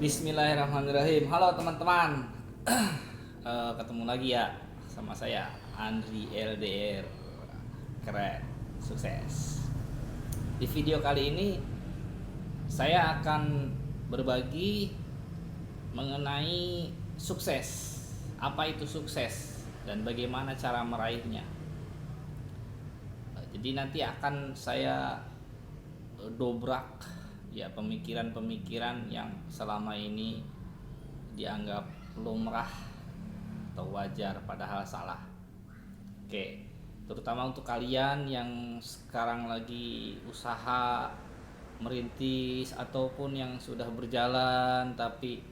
Bismillahirrahmanirrahim. Halo teman-teman. Ketemu lagi ya sama saya Andri LDR. Keren, sukses. Di video kali ini saya akan berbagi mengenai sukses. Apa itu sukses dan bagaimana cara meraihnya. Jadi nanti akan saya dobrak ya pemikiran-pemikiran yang selama ini dianggap lumrah atau wajar padahal salah. Oke, terutama untuk kalian yang sekarang lagi usaha merintis ataupun yang sudah berjalan tapi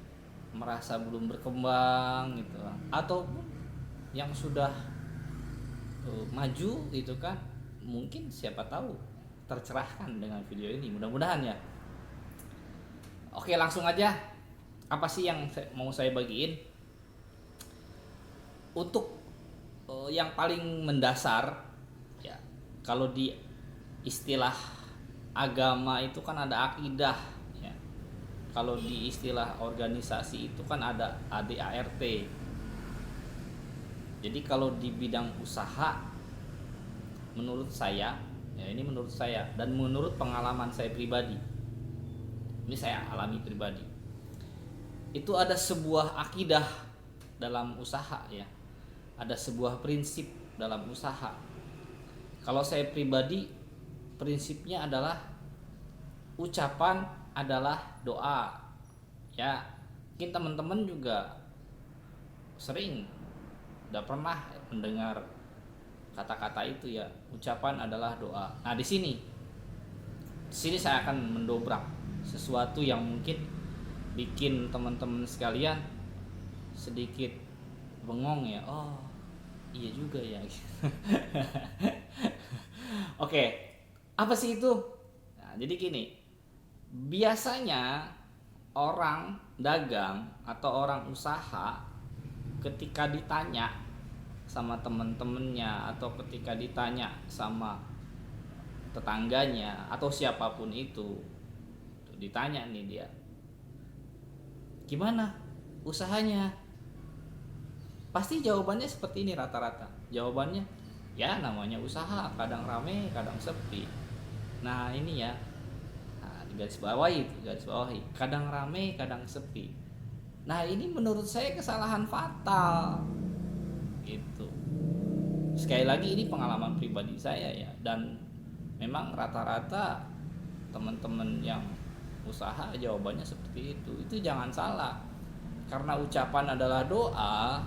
merasa belum berkembang gitu, ataupun yang sudah maju gitu kan, mungkin siapa tahu tercerahkan dengan video ini, mudah-mudahan ya. Oke, langsung aja. Apa sih yang mau saya bagiin? Untuk yang paling mendasar ya, kalau di istilah agama itu kan ada akidah ya. Kalau di istilah organisasi itu kan ada ADART. Jadi kalau di bidang usaha, menurut saya ya, ini menurut saya dan menurut pengalaman saya pribadi, ini saya alami pribadi, itu ada sebuah akidah dalam usaha ya, ada sebuah prinsip dalam usaha. Kalau saya pribadi, prinsipnya adalah ucapan adalah doa ya. Mungkin teman-teman juga sering udah pernah mendengar kata-kata itu ya, ucapan adalah doa. Nah di sini saya akan mendobrak sesuatu yang mungkin bikin teman-teman sekalian sedikit bengong ya. Oh iya juga ya. Oke, apa sih itu? Nah, jadi gini, biasanya orang dagang atau orang usaha ketika ditanya sama teman-temannya atau ketika ditanya sama tetangganya atau siapapun itu, ditanya nih dia, gimana usahanya? Pasti jawabannya seperti ini rata-rata. Jawabannya, ya namanya usaha, kadang rame, kadang sepi. Nah ini ya, nah, garis bawahi, kadang rame, kadang sepi. Nah ini menurut saya kesalahan fatal. Gitu. Sekali lagi ini pengalaman pribadi saya ya, dan memang rata-rata teman-teman yang usaha jawabannya seperti itu jangan salah, karena ucapan adalah doa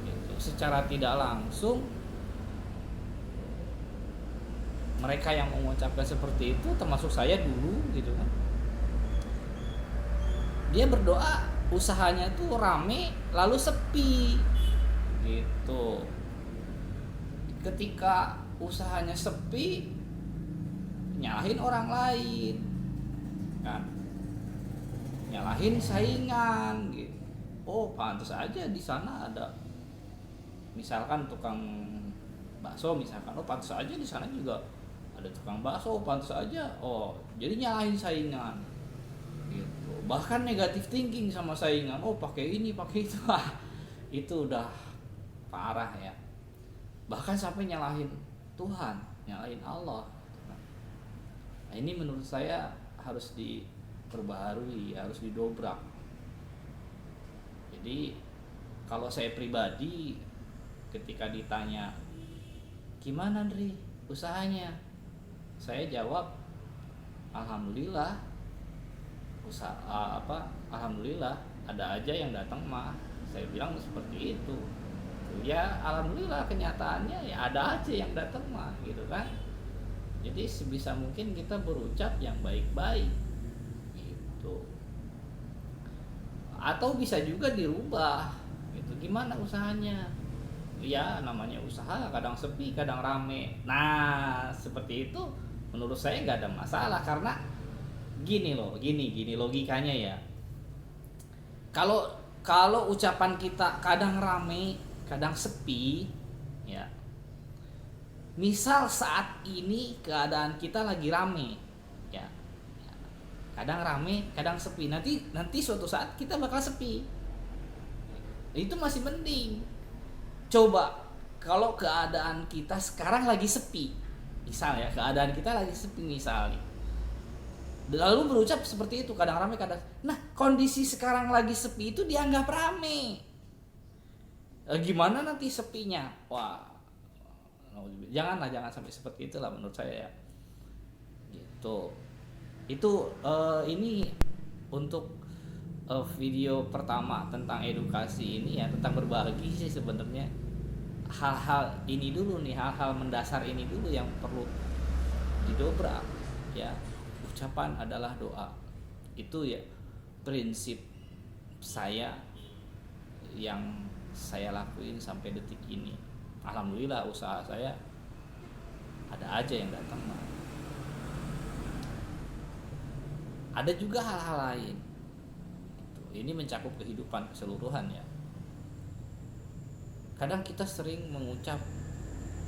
gitu. Secara tidak langsung mereka yang mengucapkan seperti itu, termasuk saya dulu gitu kan, dia berdoa usahanya tuh rame lalu sepi gitu. Ketika usahanya sepi, nyalahin orang lain kan, nyalahin saingan gitu. Oh pantas aja di sana ada misalkan tukang bakso misalkan, oh pantas aja di sana juga ada tukang bakso, pantas aja. Oh jadi nyalahin saingan gitu, bahkan negatif thinking sama saingan. Oh pakai ini pakai itu. Itu udah parah ya, bahkan sampai nyalahin Tuhan, nyalahin Allah. Nah ini menurut saya harus diperbaharui, harus didobrak. Jadi kalau saya pribadi ketika ditanya gimana Andri usahanya, saya jawab alhamdulillah, alhamdulillah ada aja yang datang mah. Saya bilang seperti itu ya, alhamdulillah kenyataannya ya ada aja yang datang mah gitu kan. Jadi sebisa mungkin kita berucap yang baik-baik gitu. Atau bisa juga dirubah gitu, gimana usahanya? Ya namanya usaha, kadang sepi kadang rame. Nah seperti itu menurut saya nggak ada masalah, karena gini logikanya ya. Kalau ucapan kita kadang rame kadang sepi ya, misal saat ini keadaan kita lagi rame ya, kadang rame kadang sepi, nanti suatu saat kita bakal sepi. Itu masih mending. Coba kalau keadaan kita sekarang lagi sepi, misal ya, keadaan kita lagi sepi misalnya, lalu berucap seperti itu, kadang rame kadang, nah kondisi sekarang lagi sepi itu dianggap rame. Gimana nanti sepinya? Wah, jangan sampai seperti itulah menurut saya ya. Gitu. Itu ini untuk video pertama tentang edukasi ini ya, tentang berbagi sih sebenarnya. Hal-hal ini dulu nih, hal-hal mendasar ini dulu yang perlu didobrak ya. Ucapan adalah doa. Itu ya prinsip saya yang saya lakuin sampai detik ini. Alhamdulillah usaha saya ada aja yang datang. Ada juga hal-hal lain. Ini mencakup kehidupan keseluruhan ya. Kadang kita sering mengucap,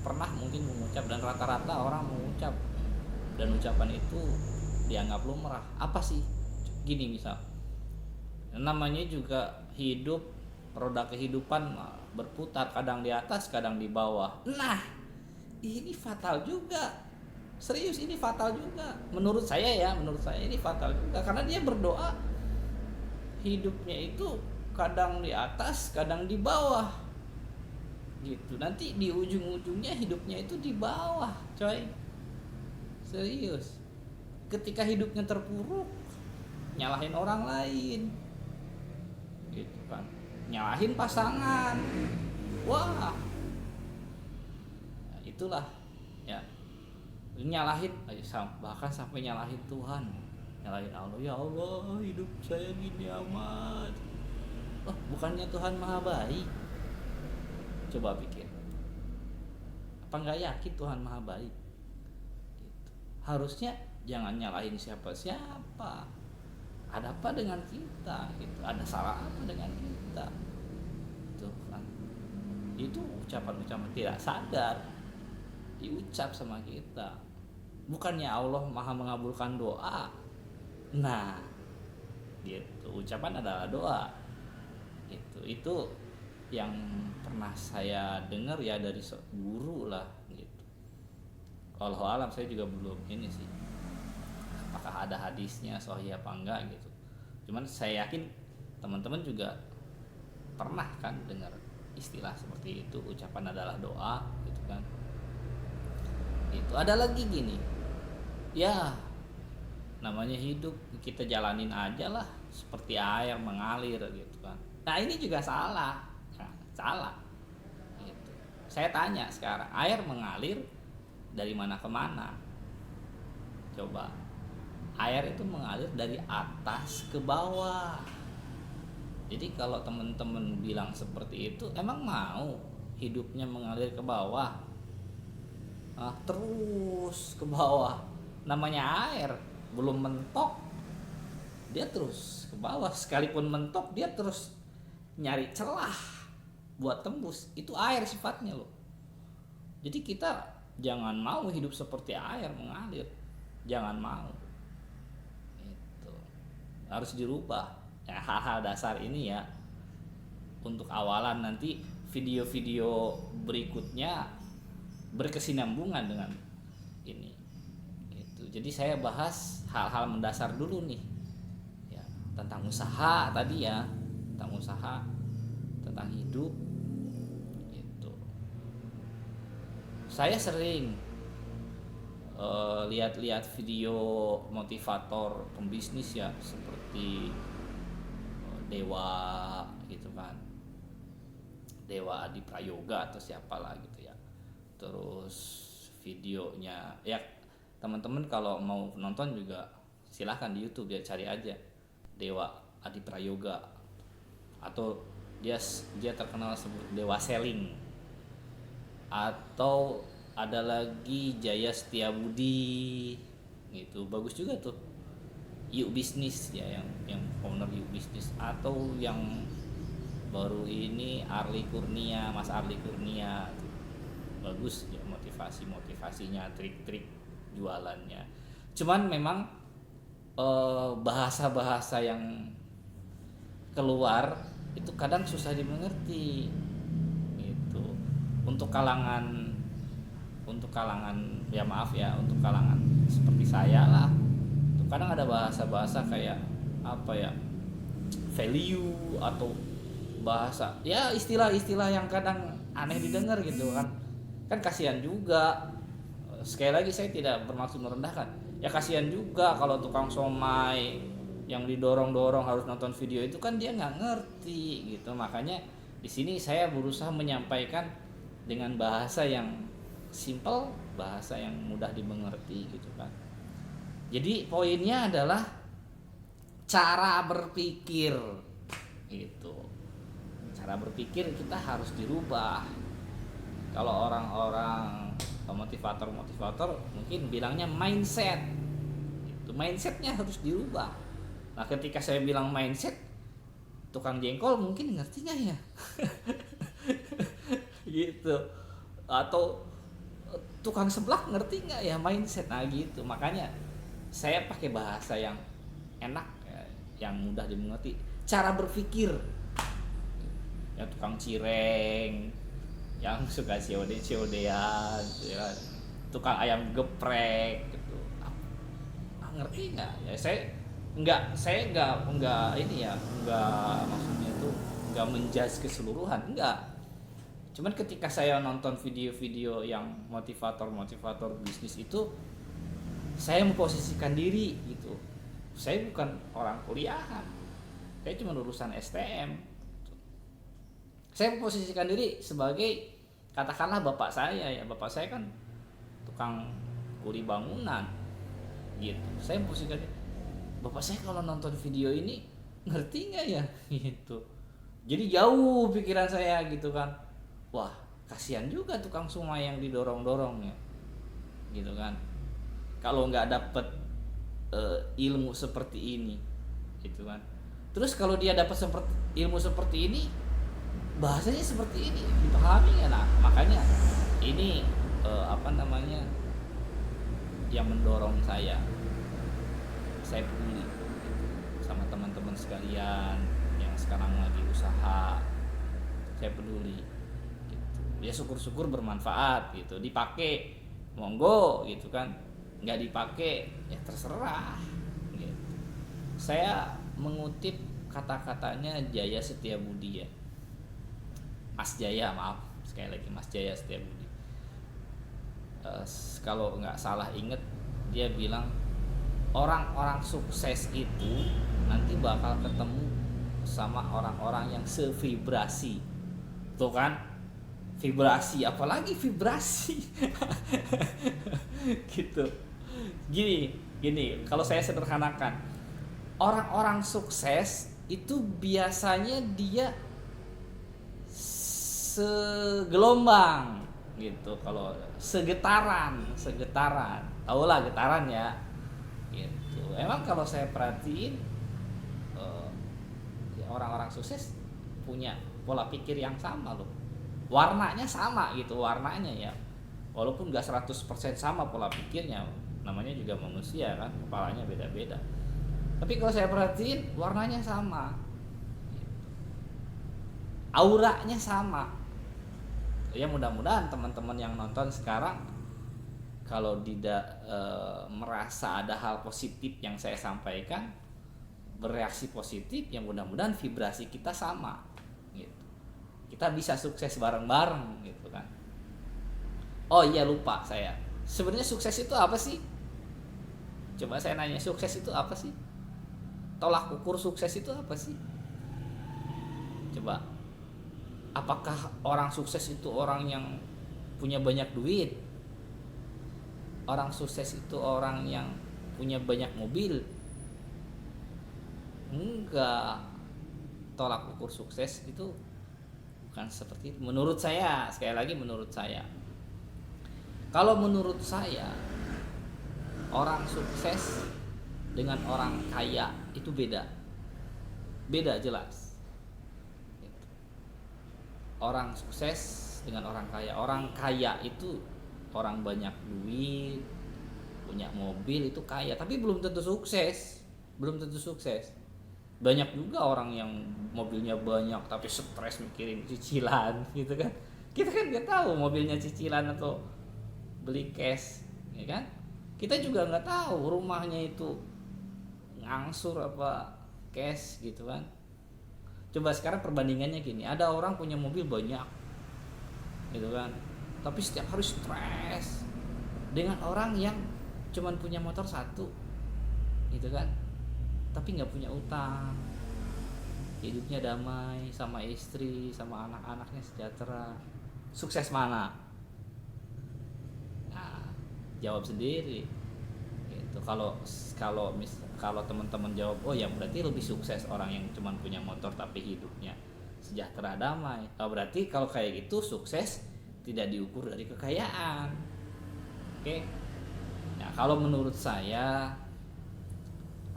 pernah mungkin mengucap, dan rata-rata orang mengucap, dan ucapan itu dianggap lumrah. Apa sih? Gini misal, namanya juga hidup, roda kehidupan berputar, kadang di atas kadang di bawah. Nah ini fatal juga, serius ini fatal juga menurut saya ya, ini fatal juga, karena dia berdoa hidupnya itu kadang di atas kadang di bawah gitu. Nanti di ujung-ujungnya hidupnya itu di bawah, coy, serius. Ketika hidupnya terpuruk, nyalahin orang lain gitu kan, nyalahin pasangan, wah itulah ya, nyalahin bahkan sampai nyalahin Tuhan, nyalahin Allah. Ya Allah, hidup saya gini amat. Oh, bukannya Tuhan maha baik? Coba pikir, apa nggak yakin Tuhan maha baik gitu. Harusnya jangan nyalahin siapa-siapa. Ada apa dengan kita gitu, ada salah apa dengan kita itu kan. Itu ucapan-ucapan tidak sadar diucap sama kita. Bukannya Allah maha mengabulkan doa. Nah gitu, ucapan adalah doa gitu. Itu yang pernah saya dengar ya dari guru lah gitu. Wallahu alam, saya juga belum ini sih, apakah ada hadisnya sahih apa enggak gitu. Cuman saya yakin teman-teman juga pernah kan dengar istilah seperti itu, ucapan adalah doa gitu kan. Itu ada lagi gini ya, namanya hidup kita jalanin aja lah seperti air mengalir gitu kan. Nah ini juga salah gitu. Saya tanya sekarang, air mengalir dari mana ke mana? Coba, air itu mengalir dari atas ke bawah. Jadi kalau teman-teman bilang seperti itu, emang mau hidupnya mengalir ke bawah? Terus ke bawah. Namanya air, belum mentok dia terus ke bawah. Sekalipun mentok dia terus nyari celah buat tembus. Itu air sifatnya loh. Jadi kita jangan mau hidup seperti air mengalir, jangan mau. Itu harus dirubah ya, hal-hal dasar ini ya. Untuk awalan, nanti video-video berikutnya berkesinambungan dengan ini gitu. Jadi saya bahas hal-hal mendasar dulu nih ya, tentang usaha tadi ya, tentang usaha, tentang hidup gitu. Saya sering lihat-lihat video motivator pembisnis ya, seperti Dewa gitu kan, Dewa Adi Prayoga atau siapalah gitu ya. Terus videonya ya, teman-teman kalau mau nonton juga silahkan di YouTube ya, cari aja Dewa Adi Prayoga, atau dia terkenal sebut Dewa Selling, atau ada lagi Jaya Setiabudi gitu, bagus juga tuh. Yuk Bisnis ya, yang owner Yuk Bisnis, atau yang baru ini Mas Arli Kurnia, bagus ya, motivasinya, trik-trik jualannya. Cuman memang bahasa-bahasa yang keluar itu kadang susah dimengerti gitu. Untuk kalangan ya maaf ya, untuk kalangan seperti saya lah, itu kadang ada bahasa-bahasa kayak apa ya, value atau bahasa ya istilah-istilah yang kadang aneh didengar gitu kan. Kan kasihan juga, sekali lagi saya tidak bermaksud merendahkan, ya kasihan juga kalau tukang somai yang didorong-dorong harus nonton video itu kan dia nggak ngerti gitu. Makanya di sini saya berusaha menyampaikan dengan bahasa yang simple, bahasa yang mudah dimengerti gitu kan. Jadi poinnya adalah cara berpikir gitu. Cara berpikir kita harus dirubah. Kalau orang-orang motivator mungkin bilangnya mindset. Itu mindsetnya harus dirubah. Nah, ketika saya bilang mindset, tukang jengkol mungkin ngerti nggak ya? Gitu. Atau tukang seblak ngerti nggak ya mindset? Nah gitu. Makanya saya pakai bahasa yang enak, yang mudah dimengerti. Cara berpikir. Ya tukang cireng, yang suka COD-COD-an, ya, tukang ayam geprek gitu. Ngerti nggak? Ya saya nggak ini ya, nggak, maksudnya itu nggak menjudge keseluruhan, enggak. Cuman ketika saya nonton video-video yang motivator bisnis itu, saya memposisikan diri gitu. Saya bukan orang kuliahan, saya cuma lulusan STM. Saya memposisikan diri sebagai, katakanlah bapak saya ya, bapak saya kan tukang kuli bangunan gitu. Saya memposisikan diri, bapak saya kalau nonton video ini ngerti nggak ya gitu. Jadi jauh pikiran saya gitu kan. Wah, kasihan juga tukang somai yang didorong-dorong ya, gitu kan. Kalau nggak dapet ilmu seperti ini, gitu kan. Terus kalau dia dapat ilmu seperti ini, bahasanya seperti ini, dipahami ya. Nah, makanya ini yang mendorong saya peduli sama teman-teman sekalian yang sekarang lagi usaha. Saya peduli gitu. Ya syukur-syukur bermanfaat gitu, dipakai monggo gitu kan, nggak dipakai ya terserah gitu. Saya mengutip kata-katanya Jaya Setiabudi ya, Mas Jaya, maaf sekali lagi, Mas Jaya Setiabudi. Kalau nggak salah inget, dia bilang orang-orang sukses itu nanti bakal ketemu sama orang-orang yang sevibrasi. Tuh kan, vibrasi, apalagi vibrasi. Gitu. Gini, kalau saya sederhanakan, orang-orang sukses itu biasanya dia segelombang gitu. Kalau segetaran, tau lah getaran ya gitu. Emang kalau saya perhatiin ya orang-orang sukses punya pola pikir yang sama loh, warnanya sama gitu, warnanya ya, walaupun gak 100% sama pola pikirnya, namanya juga manusia kan, kepalanya beda-beda. Tapi kalau saya perhatiin warnanya sama, auranya sama. Ya mudah-mudahan teman-teman yang nonton sekarang kalau tidak merasa ada hal positif yang saya sampaikan, bereaksi positif, yang mudah-mudahan vibrasi kita sama gitu. Kita bisa sukses bareng-bareng gitu kan. Oh iya, lupa saya. Sebenarnya sukses itu apa sih? Coba saya nanya, sukses itu apa sih? Tolak ukur sukses itu apa sih? Coba. Apakah orang sukses itu orang yang punya banyak duit? Orang sukses itu orang yang punya banyak mobil? Enggak. Tolak ukur sukses itu bukan seperti itu. Menurut saya, sekali lagi menurut saya. Kalau menurut saya, orang sukses dengan orang kaya itu beda. Beda jelas. Orang sukses dengan orang kaya. Orang kaya itu orang banyak duit, punya mobil, itu kaya, tapi belum tentu sukses. belum tentu sukses. Banyak juga orang yang mobilnya banyak tapi stres mikirin cicilan gitu kan. Kita kan nggak tahu mobilnya cicilan atau beli cash, ya kan? Kita juga nggak tahu rumahnya itu ngangsur apa cash gitu kan. Coba sekarang perbandingannya gini, ada orang punya mobil banyak gitu kan, tapi setiap hari stres, dengan orang yang cuman punya motor satu gitu kan, tapi nggak punya utang, hidupnya damai sama istri sama anak-anaknya sejahtera. Sukses mana? Nah, jawab sendiri gitu. Kalau teman-teman jawab, oh ya berarti lebih sukses orang yang cuma punya motor tapi hidupnya sejahtera damai. Oh, berarti kalau kayak gitu sukses tidak diukur dari kekayaan. Oke. Nah, kalau menurut saya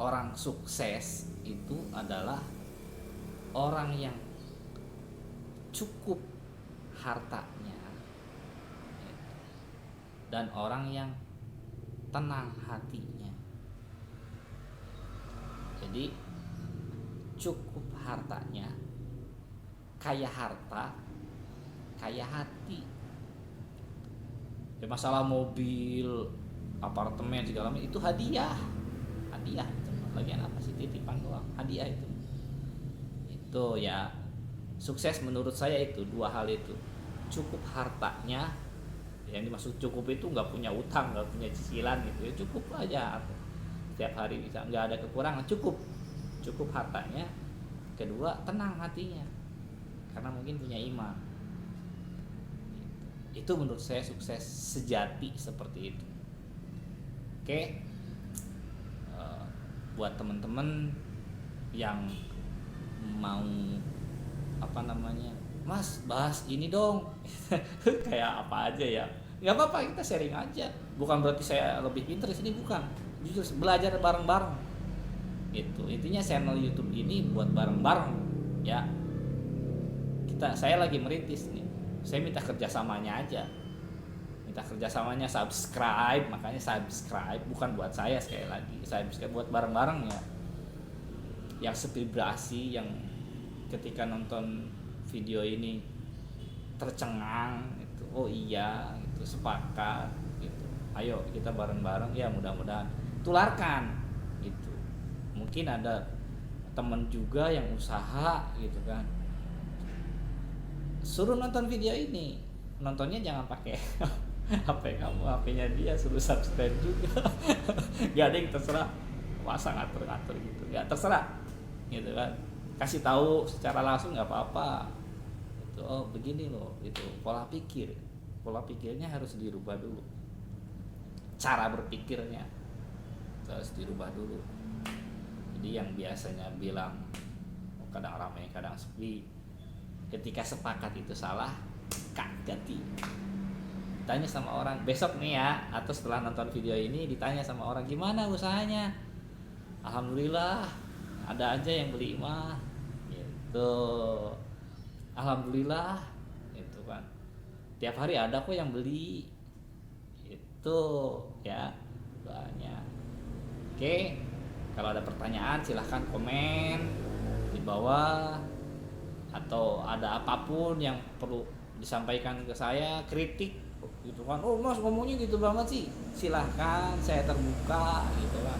orang sukses itu adalah orang yang cukup hartanya dan orang yang tenang hatinya. Jadi cukup hartanya, kaya harta, kaya hati. Ya, masalah mobil, apartemen segala macam itu hadiah itu bagian apa sih, titipan doang, hadiah itu ya. Sukses menurut saya itu dua hal itu, cukup hartanya, yang dimaksud cukup itu nggak punya utang, nggak punya cicilan gitu ya, cukup aja setiap hari bisa, nggak ada kekurangan, cukup hartanya. Kedua, tenang hatinya karena mungkin punya iman. Itu menurut saya sukses sejati seperti itu. Oke. Buat teman-teman yang mau Mas bahas ini dong kayak apa aja ya, nggak apa-apa, kita sharing aja. Bukan berarti saya lebih pintar di sini, bukan, justru belajar bareng-bareng gitu. Intinya channel YouTube ini buat bareng-bareng ya. Saya lagi merintis nih, saya minta kerjasamanya aja, subscribe. Makanya subscribe bukan buat saya, sekali lagi subscribe buat bareng-bareng ya, yang sevibrasi, yang ketika nonton video ini tercengang itu, oh iya itu sepakat gitu, ayo kita bareng-bareng ya, mudah-mudahan tularkan gitu. Mungkin ada temen juga yang usaha gitu kan, suruh nonton video ini, nontonnya jangan pakai HP kamu, HP-nya dia, suruh subscribe juga. Gak ada yang terserah, masa ngatur-ngatur gitu, gak terserah gitu kan. Kasih tahu secara langsung nggak apa-apa gitu. Oh begini loh itu pola pikirnya harus dirubah dulu, cara berpikirnya harus dirubah dulu. Jadi yang biasanya bilang kadang ramai kadang sepi, ketika sepakat itu salah, ganti. Tanya sama orang besok nih ya, atau setelah nonton video ini ditanya sama orang, gimana usahanya? Alhamdulillah ada aja yang beli mah gitu, alhamdulillah gitu kan, tiap hari ada kok yang beli itu ya, banyak. Oke, kalau ada pertanyaan silahkan komen di bawah, atau ada apapun yang perlu disampaikan ke saya, kritik gitu kan, oh mas ngomongnya gitu banget sih, silahkan, saya terbuka gitu kan.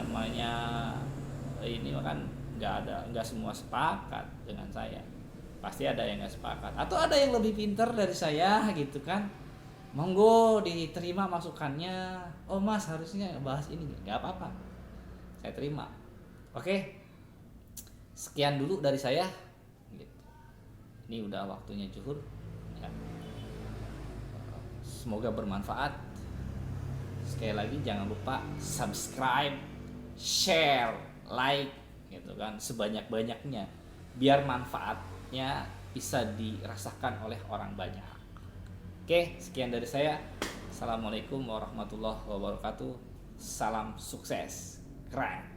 Namanya ini kan nggak semua sepakat dengan saya, pasti ada yang nggak sepakat, atau ada yang lebih pintar dari saya gitu kan, monggo diterima masukannya. Oh mas harusnya bahas ini, nggak apa-apa, saya terima. Oke, sekian dulu dari saya gitu. Ini udah waktunya zuhur ya. Semoga bermanfaat. Sekali lagi jangan lupa subscribe, share, like gitu kan, sebanyak-banyaknya biar manfaatnya bisa dirasakan oleh orang banyak. Oke, sekian dari saya. Assalamualaikum warahmatullahi wabarakatuh. Salam sukses. Keren.